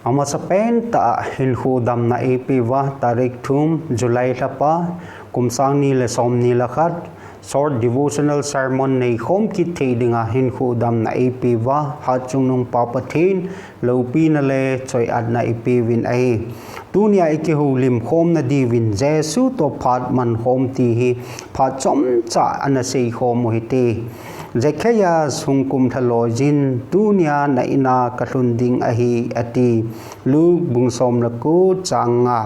Ama sa pen ta hilhu dam na epiwa tarik thum July lapa kumsang ni le som ni lakhat short devotional sermon nei khom ki thedinga hilhu dam na epiwa hachung nung papathin lopi na le choi ad na epivin ai tunia ikihu lim khom na divin Jesuto Phat Mankhom ti hi Phat chom cha anasei khom mo hiti Zekaya sungkum thalojin tunia na ina katlunding ahi ati Luke bungsom laku changa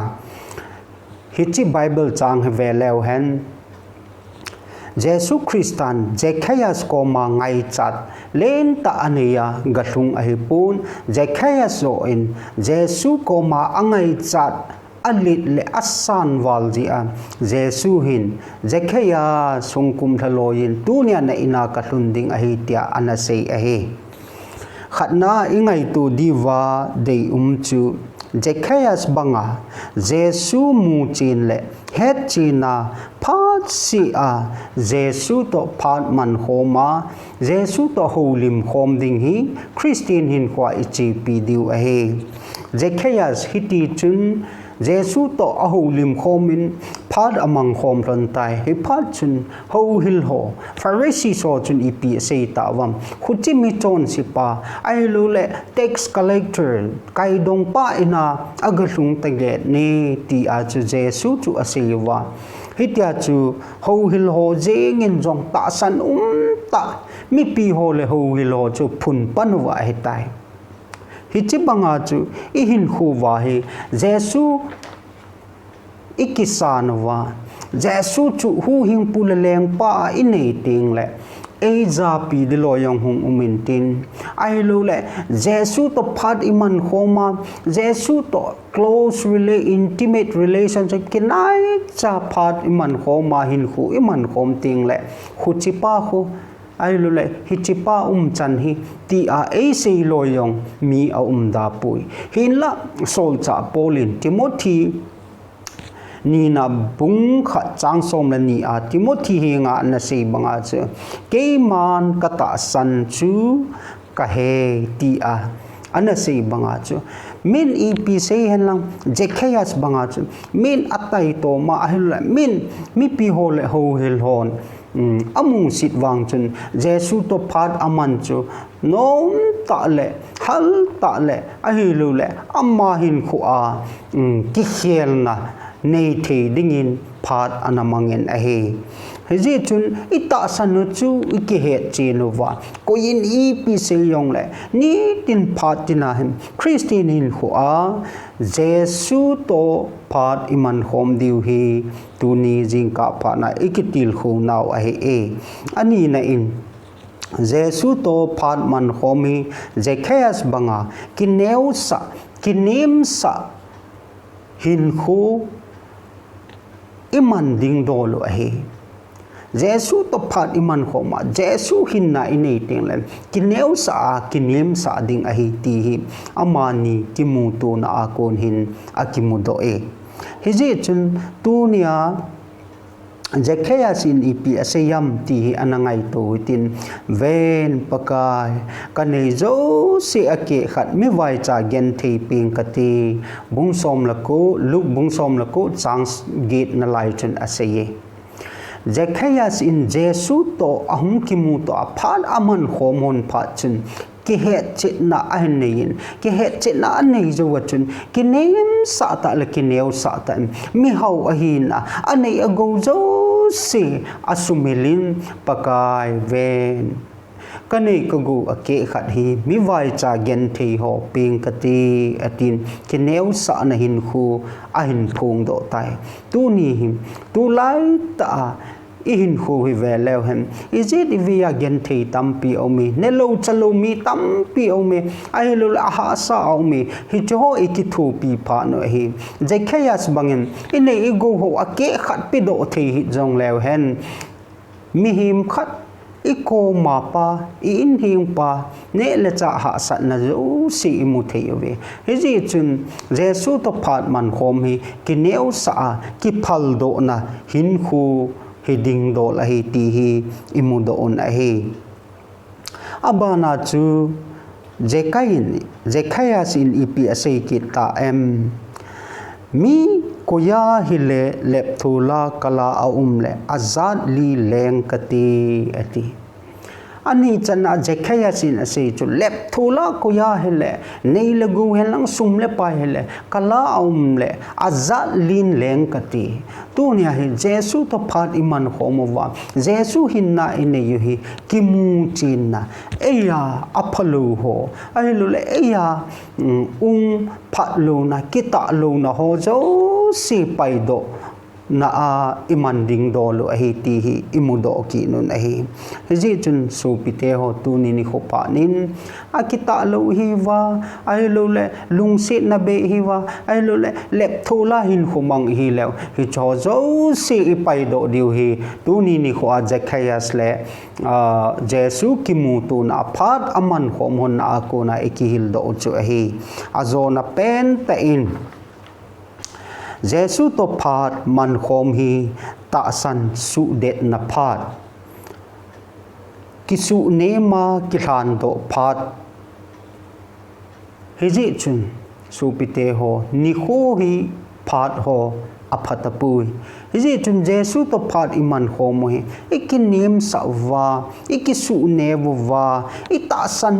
hichi Bible chang veleu hen Jesu Christan Zekaya skoma ngai chat len ta ania gathung ahi pun Zekaya so in Jesu koma angai chat alit le asan waljia Jesu hin Zekaya sungkum thaloyin tunia na ina katlunding ahi tia anasei ahi khatna ingai tu diva dei chu Zekayas banga Jesu mu chin le het china Phat si a Jesuto Phat Mankhoma Jesuto holim khom ding hi Christian hin kwa ichi pi diu ahi Zekayas hiti chun Jesuto aholim khomin Phat amang khom ron tai hi Phat chun ho hil ho Pharisee so chun ipi sei ta wam khuchi mi chon sipa ai lu le tax collector kai dong pa ina agalung taget ni ti a chu Jesu chu asiwa hitia chu ho hil ho jengin jong ta san ta mi pi ho le ho hil ho chu phun panwa hitai hichi banga chu ihin khuwa hi Jesu ikisanwa Jesu chu hu hing pulaleng pa inei ting le eja pi de loyong hung umintin ai lo le Jesu to Phat iman khoma Jesu to close intimate relationship kinai cha Phat iman khoma hin khu iman khom ting le khu chipa khu ai lo le hichipa chan hi ti a e sei loyong mi a da pui hin la sol cha Polin Timothy ni na bung kha chang som la ni a Timothy hi nga na sei banga che ke man kata san chu ka he ti a ana sei banga chu min ep sei hen lang Zekayas banga chu min atai to ma ahil min mi pi ho le ho hil hon amung sit wang chun Jesuto Phat aman chu nom ta le hal ta le ahilu le amma hin khu a ki khel na nei the dingin Phat anamangin ahi hezi chun ita sanu chu iki het chinu wa ko in ep se yong le ni tin Phat tina him Christian in khu a Jesuto Phat iman khom diu hi tuni jingka pha na ikitil khu naw ahi e ani na in Jesuto Phat Mankhom hi Zekayas banga kineu sa kinim sa hin khu iman ding dolo ahi Jesuto Phat iman khoma Jesu hinna inei ting le kineu sa kinim sa ding ahi ti hi amani kimutu na akon hin akimudo e hiji chun tunia Zekayas in ipi asayam ti anangay to tin ven pakai kanei zo si ake khat mi vai cha gen thei ping kati bungsom lako luk bungsom lako chang gate na lai chun asaye Zekayas in Jesuto ahum kimuto Phat aman khomon Phat chun ki het chit na ahin ki het chit na anei zo wachun ki nem sa ta le ki neu sa ta mi hau ahina anei ago zo si asumilin pakai ven kanei kagu ake khat hi mi vai cha gen thei ho ping kati atin ki neu sa na hin khu ahin phung do tai tu ni him tu lai ta ihin khu hi veleu hem is it via gen thei tampi omi nelo chalo mi tampi omi ai lo ha sa omi hi cho ikithu pi pha no hi Zekayas bangin ine igo ho ake khat pi do thei hi jong lew hen mi him khat iko ma pa in hing pa ne le cha ha sa na zo si mu thei ve hi ji chun Jesuto Phat Mankhom hi ki neu sa ki phal do na hin khu hiding do la hi ti hi imudo on ahi abana chu Jekaya sin ipi asay kita mi kuya hile lep thula kala aumle azad li leng kati ati ani chana jekaya sin asay chu lep thula kuya hile nei lagu helang sumle pa hile kala aumle azad lin leng kati tu nia hi Jesuto Phat iman khomwa Jesu hinna ine yuhi kimu chinna eya aphalu ho ailule eya phatlu na kita lu na ho jo si paido na iman ding dolo ahi ti hi imudo ki nun ahi ji chun supite ho tu ni ni khopa nin kita lo hi wa ai lo le lungsi na be hi wa ai lo le lep thola hin khomang hi le hi cho zo si ipai do diu hi tu ni ni kho Zacchaeus le Jesu ki mu tu na Phat aman khom hon na ko na ikihil do chu ahi azona pen ta in Jesuto Phat Mankhom hi ta san su det na Phat kisu nema kilan do Phat hiji chun supite ho ni kho hi Phat ho aphatapui hiji chun Jesuto Phat iman khom hi ikinim sawa ikisu newa ita san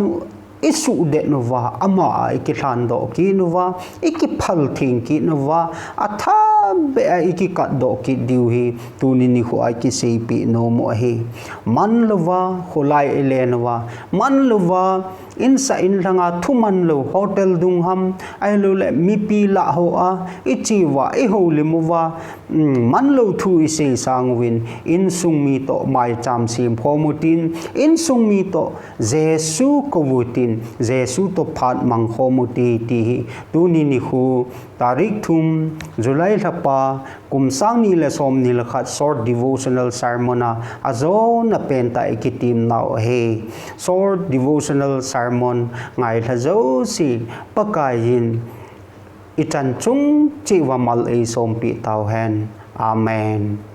isu de nuwa ama ikilan do ki nuwa ikiphal thing ki nuwa atha be ikikat do ki diuhi tuni ni khu ai ki sepi no mo hi man luwa khulai elenwa man luwa insa in langa thuman lo hotel dung ham ai lo le mi pi la ho a ichiwa e ho limuwa man lo thu ise sangwin in sung mi to mai cham sim khomutin in sung mi to Jesu kovutin Jesuto Phat Mankhom ti tuni ni khu tarik thum July lapa kumsang ni le som ni lakhat short devotional sermon azo na penta ikitim now he short devotional sermon ngai thazo si pakayin itan chung chi wa mal e som pi tau hen amen.